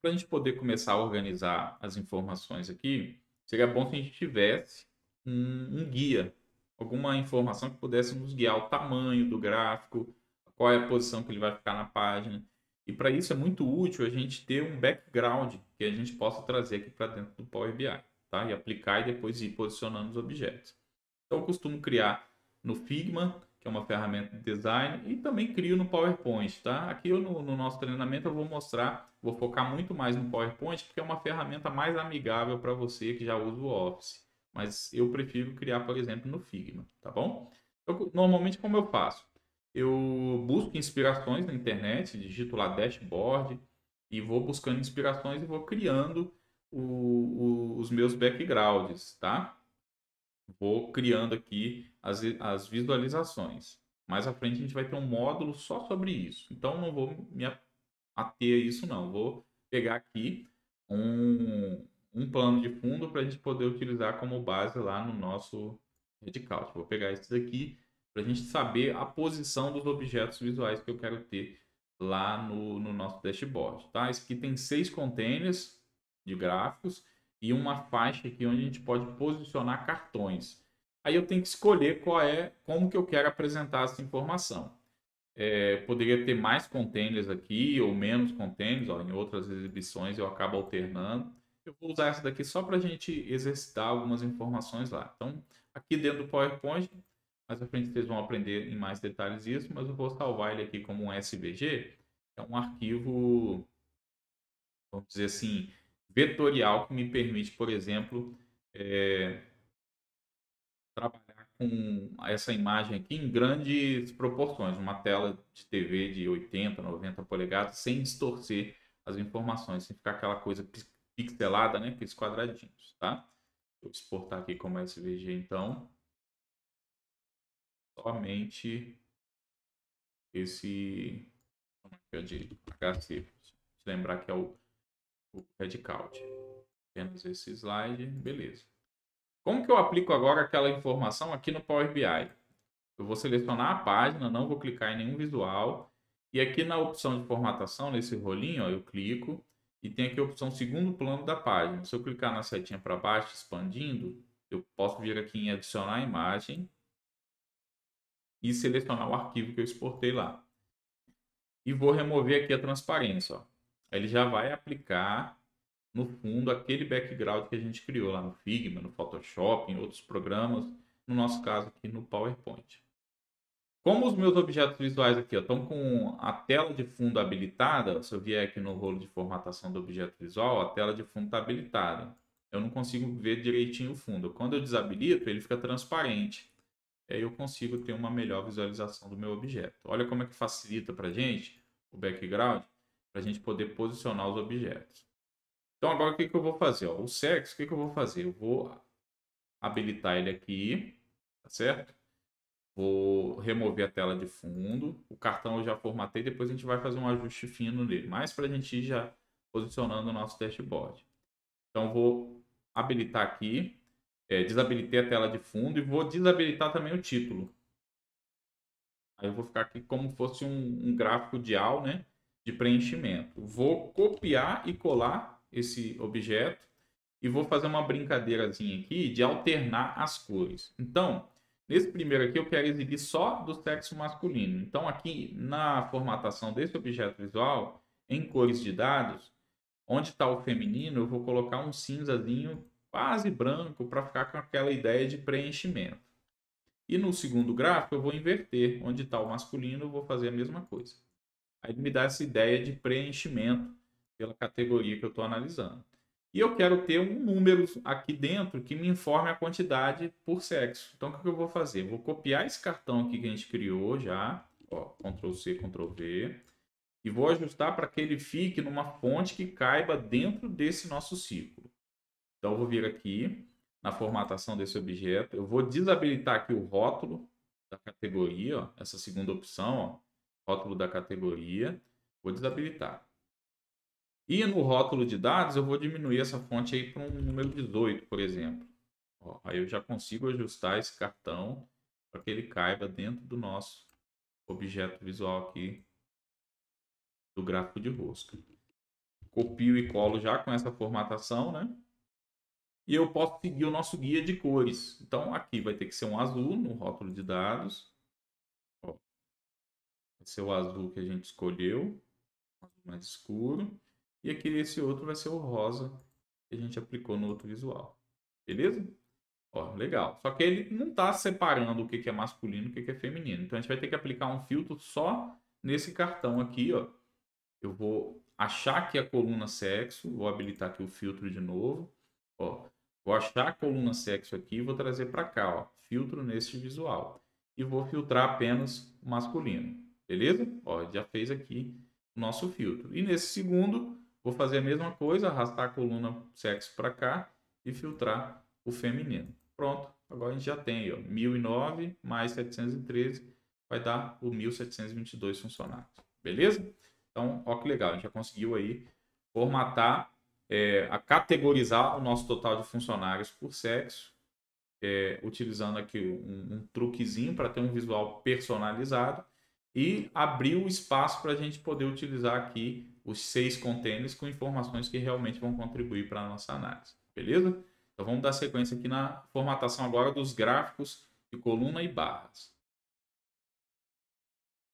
Para a gente poder começar a organizar as informações aqui, seria bom se a gente tivesse um guia, alguma informação que pudesse nos guiar o tamanho do gráfico, qual é a posição que ele vai ficar na página. E para isso é muito útil a gente ter um background que a gente possa trazer aqui para dentro do Power BI, tá? E aplicar e depois ir posicionando os objetos. Então, eu costumo criar no Figma, que é uma ferramenta de design, e também crio no PowerPoint, tá? Aqui no nosso treinamento eu vou mostrar, vou focar muito mais no PowerPoint, porque é uma ferramenta mais amigável para você que já usa o Office. Mas eu prefiro criar, por exemplo, no Figma, tá bom? Normalmente, como eu faço? Eu busco inspirações na internet, digito lá dashboard e vou buscando inspirações e vou criando os meus backgrounds, tá? Vou criando aqui as visualizações. Mais à frente a gente vai ter um módulo só sobre isso. Então não vou me ater a isso não. Vou pegar aqui um plano de fundo para a gente poder utilizar como base lá no nosso Redcount. Vou pegar esse daqui para a gente saber a posição dos objetos visuais que eu quero ter lá no nosso dashboard. Tá? Esse aqui tem 6 containers de gráficos e uma faixa aqui onde a gente pode posicionar cartões. Aí eu tenho que escolher como que eu quero apresentar essa informação. Poderia ter mais containers aqui ou menos containers, ó, em outras exibições eu acabo alternando. Eu vou usar essa daqui só para a gente exercitar algumas informações lá. Então, aqui dentro do PowerPoint, mais à frente vocês vão aprender em mais detalhes isso, mas eu vou salvar ele aqui como um SVG, é um arquivo, vamos dizer assim, vetorial que me permite, por exemplo, é, trabalhar com essa imagem aqui em grandes proporções, uma tela de TV de 80, 90 polegadas, sem distorcer as informações, sem ficar aquela coisa pixelada, né, aqueles quadradinhos, tá? Vou exportar aqui como SVG, então, somente esse de HC, lembrar que é o head count. Apenas esse slide, beleza. Como que eu aplico agora aquela informação aqui no Power BI? Eu vou selecionar a página, não vou clicar em nenhum visual. E aqui na opção de formatação, nesse rolinho, ó, eu clico e tem aqui a opção segundo plano da página. Se eu clicar na setinha para baixo, expandindo, eu posso vir aqui em adicionar imagem e selecionar o arquivo que eu exportei lá. E vou remover aqui a transparência. Ó. Ele já vai aplicar no fundo aquele background que a gente criou lá no Figma, no Photoshop, em outros programas, no nosso caso aqui no PowerPoint. Como os meus objetos visuais aqui estão com a tela de fundo habilitada, se eu vier aqui no rolo de formatação do objeto visual, a tela de fundo está habilitada. Eu não consigo ver direitinho o fundo. Quando eu desabilito, ele fica transparente. E aí eu consigo ter uma melhor visualização do meu objeto. Olha como é que facilita para a gente o background, para a gente poder posicionar os objetos. Então agora o que eu vou fazer? Ó, o Sex, o que eu vou fazer? Eu vou habilitar ele aqui, tá certo? Vou remover a tela de fundo. O cartão eu já formatei, depois a gente vai fazer um ajuste fino nele. Mas para a gente ir já posicionando o nosso dashboard. Então vou habilitar aqui, desabilitei a tela de fundo e vou desabilitar também o título. Aí eu vou ficar aqui como fosse um gráfico de AL, né, de preenchimento. Vou copiar e colar esse objeto e vou fazer uma brincadeirazinha aqui de alternar as cores. Então, nesse primeiro aqui eu quero exibir só do sexo masculino. Então, aqui na formatação desse objeto visual, em cores de dados, onde está o feminino, eu vou colocar um cinzazinho quase branco para ficar com aquela ideia de preenchimento. E no segundo gráfico eu vou inverter, onde está o masculino, eu vou fazer a mesma coisa. Aí ele me dá essa ideia de preenchimento pela categoria que eu estou analisando. E eu quero ter um número aqui dentro que me informe a quantidade por sexo. Então, o que eu vou fazer? Eu vou copiar esse cartão aqui que a gente criou já, ó, Ctrl C, Ctrl V, e vou ajustar para que ele fique numa fonte que caiba dentro desse nosso círculo. Então, eu vou vir aqui na formatação desse objeto, eu vou desabilitar aqui o rótulo da categoria, ó, essa segunda opção, ó, rótulo da categoria, vou desabilitar. E no rótulo de dados, eu vou diminuir essa fonte aí para um número 18, por exemplo. Ó, aí eu já consigo ajustar esse cartão para que ele caiba dentro do nosso objeto visual aqui do gráfico de rosca. copio e colo já com essa formatação, né? E eu posso seguir o nosso guia de cores. Então, aqui vai ter que ser um azul no rótulo de dados. Ó, vai ser o azul que a gente escolheu, azul mais escuro. E aqui esse outro vai ser o rosa que a gente aplicou no outro visual. Beleza? Ó, legal. Só que ele não está separando o que é masculino e o que é feminino. Então, a gente vai ter que aplicar um filtro só nesse cartão aqui, ó. Eu vou achar aqui a coluna sexo, vou habilitar aqui o filtro de novo. Ó, vou achar a coluna sexo aqui e vou trazer para cá, ó, filtro neste visual. E vou filtrar apenas o masculino, beleza? Ó, já fez aqui o nosso filtro. E nesse segundo, vou fazer a mesma coisa, arrastar a coluna sexo para cá e filtrar o feminino. Pronto, agora a gente já tem, ó, 1009 mais 713 vai dar o 1722 funcionários, beleza? Então, ó que legal, a gente já conseguiu aí formatar, a categorizar o nosso total de funcionários por sexo, utilizando aqui um truquezinho para ter um visual personalizado e abrir o espaço para a gente poder utilizar aqui os 6 containers com informações que realmente vão contribuir para a nossa análise, beleza? Então vamos dar sequência aqui na formatação agora dos gráficos de coluna e barras.